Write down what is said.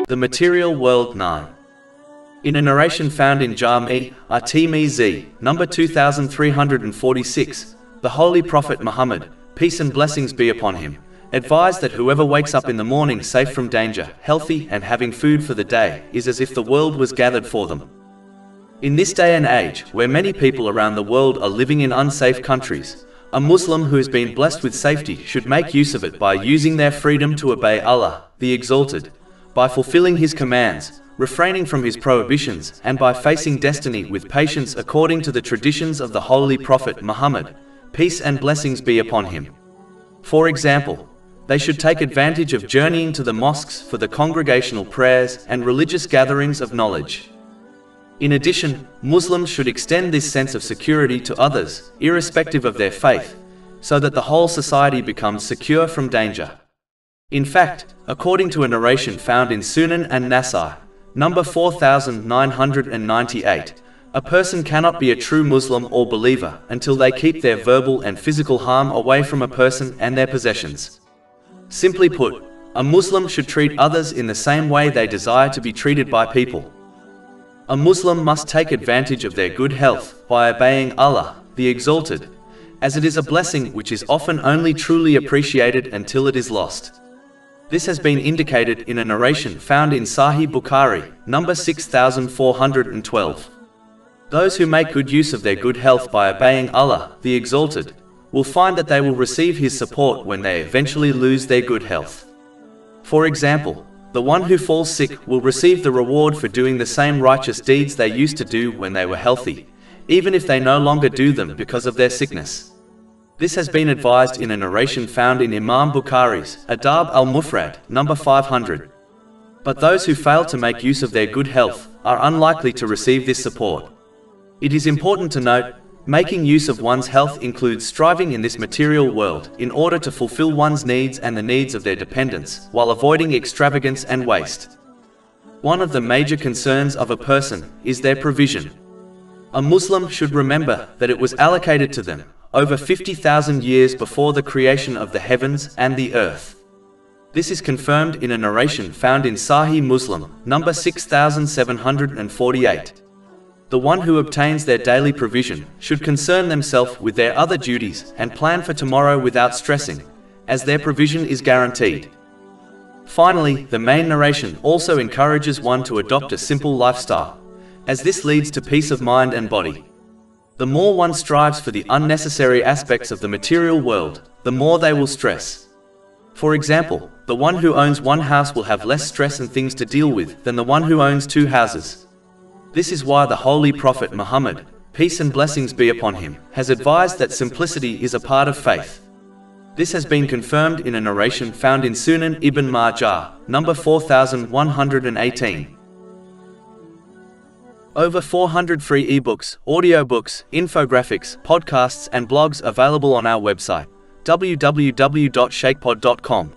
The Material World 9. In a narration found in Jami' at-Tirmidhi, number 2346, the Holy Prophet Muhammad, peace and blessings be upon him, advised that whoever wakes up in the morning safe from danger, healthy, and having food for the day, is as if the world was gathered for them. In this day and age, where many people around the world are living in unsafe countries, a Muslim who has been blessed with safety should make use of it by using their freedom to obey Allah, the Exalted, by fulfilling His commands, refraining from His prohibitions, and by facing destiny with patience according to the traditions of the Holy Prophet Muhammad, peace and blessings be upon him. For example, they should take advantage of journeying to the mosques for the congregational prayers and religious gatherings of knowledge. In addition, Muslims should extend this sense of security to others, irrespective of their faith, so that the whole society becomes secure from danger. In fact, according to a narration found in Sunnah and Nasai, number 4998, a person cannot be a true Muslim or believer until they keep their verbal and physical harm away from a person and their possessions. Simply put, a Muslim should treat others in the same way they desire to be treated by people. A Muslim must take advantage of their good health by obeying Allah, the Exalted, as it is a blessing which is often only truly appreciated until it is lost. This has been indicated in a narration found in Sahih Bukhari, number 6412. Those who make good use of their good health by obeying Allah, the Exalted, will find that they will receive His support when they eventually lose their good health. For example, the one who falls sick will receive the reward for doing the same righteous deeds they used to do when they were healthy, even if they no longer do them because of their sickness. This has been advised in a narration found in Imam Bukhari's Adab al-Mufrad, number 500. But those who fail to make use of their good health are unlikely to receive this support. It is important to note, making use of one's health includes striving in this material world in order to fulfill one's needs and the needs of their dependents, while avoiding extravagance and waste. One of the major concerns of a person is their provision. A Muslim should remember that it was allocated to them over 50,000 years before the creation of the heavens and the earth. This is confirmed in a narration found in Sahih Muslim, number 6748. The one who obtains their daily provision should concern themselves with their other duties and plan for tomorrow without stressing, as their provision is guaranteed. Finally, the main narration also encourages one to adopt a simple lifestyle, as this leads to peace of mind and body. The more one strives for the unnecessary aspects of the material world, the more they will stress. For example, the one who owns one house will have less stress and things to deal with than the one who owns two houses. This is why the Holy Prophet Muhammad, peace and blessings be upon him, has advised that simplicity is a part of faith. This has been confirmed in a narration found in Sunan Ibn Majah, number 4118. Over 400 free ebooks, audiobooks, infographics, podcasts, and blogs available on our website, www.shakepod.com.